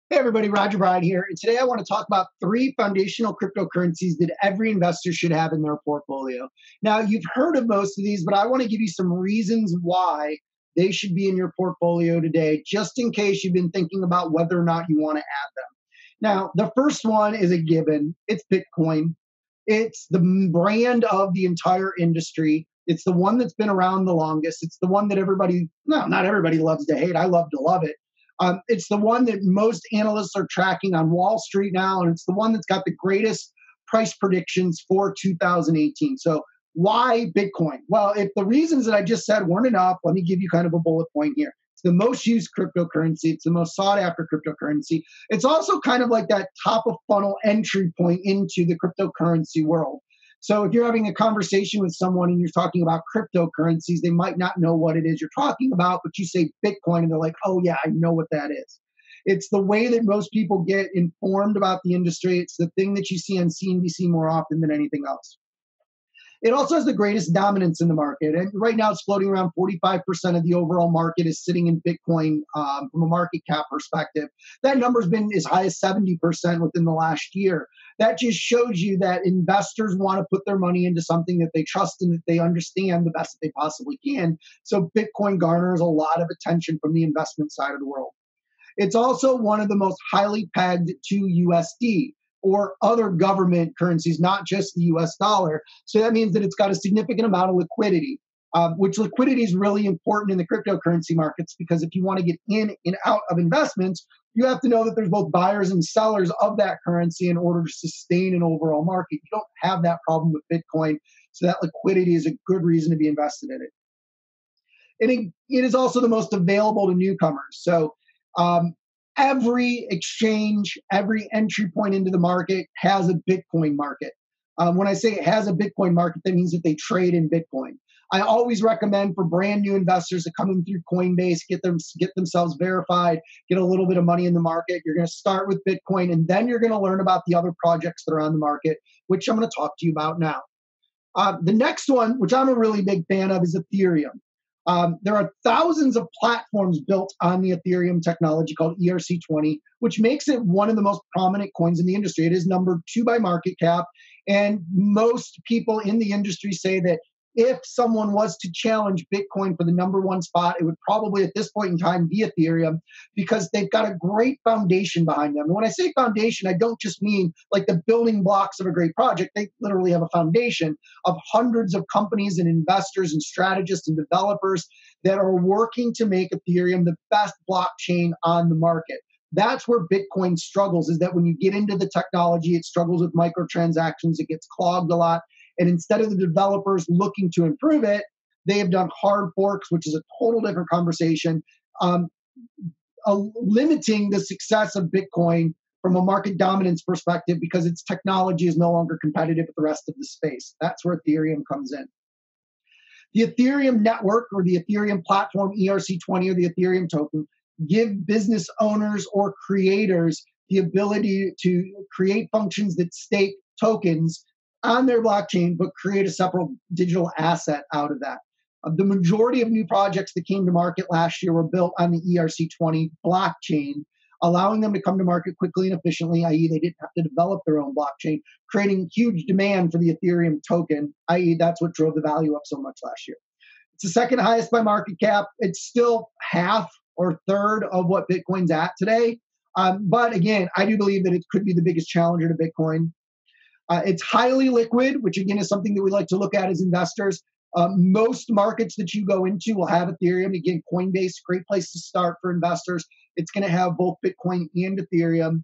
Hey everybody, Roger Bryan here. And today I want to talk about three foundational cryptocurrencies that every investor should have in their portfolio. Now, you've heard of most of these, but I want to give you some reasons why they should be in your portfolio today, just in case you've been thinking about whether or not you want to add them. Now, the first one is a given. It's Bitcoin. It's the brand of the entire industry. It's the one that's been around the longest. It's the one that everybody, no, not everybody loves to hate. I love to love it. It's the one that most analysts are tracking on Wall Street now, and it's the one that's got the greatest price predictions for 2018. So why Bitcoin? Well, if the reasons that I just said weren't enough, let me give you kind of a bullet point here. It's the most used cryptocurrency. It's the most sought after cryptocurrency. It's also kind of like that top of funnel entry point into the cryptocurrency world. So if you're having a conversation with someone and you're talking about cryptocurrencies, they might not know what it is you're talking about, but you say Bitcoin and they're like, oh yeah, I know what that is. It's the way that most people get informed about the industry. It's the thing that you see on CNBC more often than anything else. It also has the greatest dominance in the market. And right now it's floating around 45% of the overall market is sitting in Bitcoin from a market cap perspective. That number's been as high as 70% within the last year. That just shows you that investors want to put their money into something that they trust and that they understand the best that they possibly can. So Bitcoin garners a lot of attention from the investment side of the world. It's also one of the most highly pegged to USD or other government currencies, not just the US dollar. So that means that it's got a significant amount of liquidity, which liquidity is really important in the cryptocurrency markets because if you want to get in and out of investments, you have to know that there's both buyers and sellers of that currency in order to sustain an overall market. You don't have that problem with Bitcoin. So that liquidity is a good reason to be invested in it. And it is also the most available to newcomers. So every exchange, every entry point into the market has a Bitcoin market. When I say it has a Bitcoin market, that means that they trade in Bitcoin. I always recommend for brand new investors to come in through Coinbase, get themselves verified, get a little bit of money in the market. You're going to start with Bitcoin, and then you're going to learn about the other projects that are on the market, which I'm going to talk to you about now. The next one, which I'm a really big fan of, is Ethereum. There are thousands of platforms built on the Ethereum technology called ERC20, which makes it one of the most prominent coins in the industry. It is number 2 by market cap. And most people in the industry say that if someone was to challenge Bitcoin for the number 1 spot, it would probably at this point in time be Ethereum because they've got a great foundation behind them. And when I say foundation, I don't just mean like the building blocks of a great project. They literally have a foundation of hundreds of companies and investors and strategists and developers that are working to make Ethereum the best blockchain on the market. That's where Bitcoin struggles, is that when you get into the technology, it struggles with microtransactions, it gets clogged a lot. And instead of the developers looking to improve it, they have done hard forks, which is a total different conversation, limiting the success of Bitcoin from a market dominance perspective because its technology is no longer competitive with the rest of the space. That's where Ethereum comes in. The Ethereum network or the Ethereum platform, ERC20 or the Ethereum token, give business owners or creators the ability to create functions that stake tokens on their blockchain, but create a separate digital asset out of that. The majority of new projects that came to market last year were built on the ERC20 blockchain, allowing them to come to market quickly and efficiently, i.e. they didn't have to develop their own blockchain, creating huge demand for the Ethereum token, i.e. that's what drove the value up so much last year. It's the second highest by market cap. It's still half or third of what Bitcoin's at today. But again, I do believe that it could be the biggest challenger to Bitcoin. It's highly liquid, which again is something that we like to look at as investors. Most markets that you go into will have Ethereum. Again, Coinbase, great place to start for investors. It's going to have both Bitcoin and Ethereum.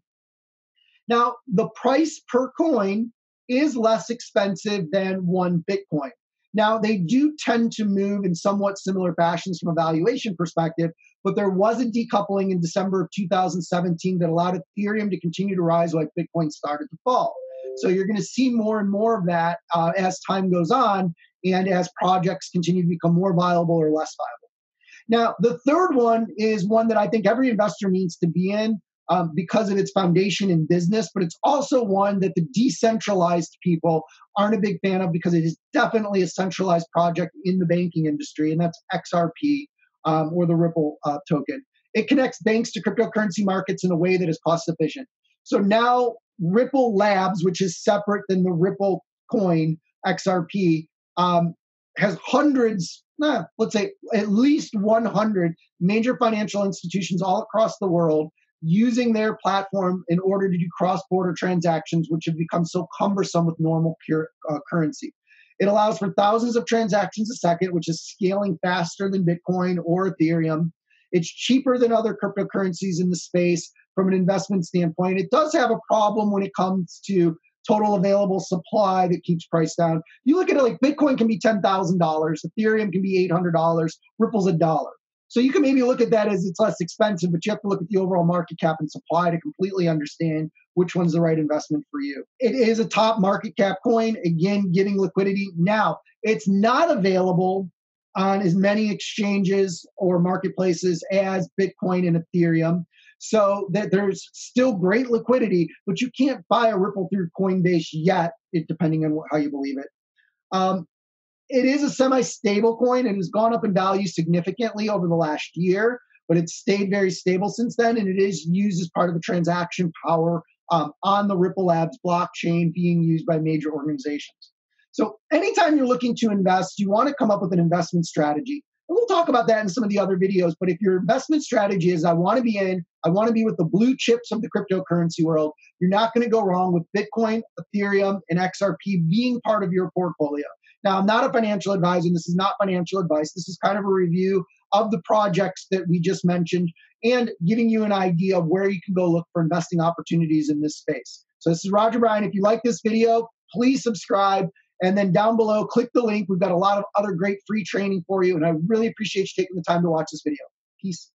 Now, the price per coin is less expensive than one Bitcoin. Now, they do tend to move in somewhat similar fashions from a valuation perspective, but there was a decoupling in December of 2017 that allowed Ethereum to continue to rise while Bitcoin started to fall. So you're going to see more and more of that as time goes on and as projects continue to become more viable or less viable. Now, the third one is one that I think every investor needs to be in because of its foundation in business, but it's also one that the decentralized people aren't a big fan of because it is definitely a centralized project in the banking industry, and that's XRP or the Ripple token. It connects banks to cryptocurrency markets in a way that is cost efficient. So now Ripple Labs, which is separate than the Ripple coin XRP, has hundreds, let's say at least 100 major financial institutions all across the world using their platform in order to do cross-border transactions, which have become so cumbersome with normal pure currency. It allows for thousands of transactions a second, which is scaling faster than Bitcoin or Ethereum. It's cheaper than other cryptocurrencies in the space from an investment standpoint. It does have a problem when it comes to total available supply that keeps price down. You look at it like Bitcoin can be $10,000, Ethereum can be $800, Ripple's $1. So you can maybe look at that as it's less expensive, but you have to look at the overall market cap and supply to completely understand which one's the right investment for you. It is a top market cap coin, again, giving liquidity. Now, it's not available on as many exchanges or marketplaces as Bitcoin and Ethereum. So that there's still great liquidity, but you can't buy a Ripple through Coinbase yet, depending on how you believe it. It is a semi-stable coin and has gone up in value significantly over the last year, but it's stayed very stable since then, and it is used as part of the transaction power on the Ripple Labs blockchain being used by major organizations. So anytime you're looking to invest, you want to come up with an investment strategy. And we'll talk about that in some of the other videos, but if your investment strategy is, I want to be with the blue chips of the cryptocurrency world, you're not going to go wrong with Bitcoin, Ethereum, and XRP being part of your portfolio. Now, I'm not a financial advisor. This is not financial advice. This is kind of a review of the projects that we just mentioned and giving you an idea of where you can go look for investing opportunities in this space. So this is Roger Bryan. If you like this video, please subscribe. And then down below, click the link. We've got a lot of other great free training for you. And I really appreciate you taking the time to watch this video. Peace.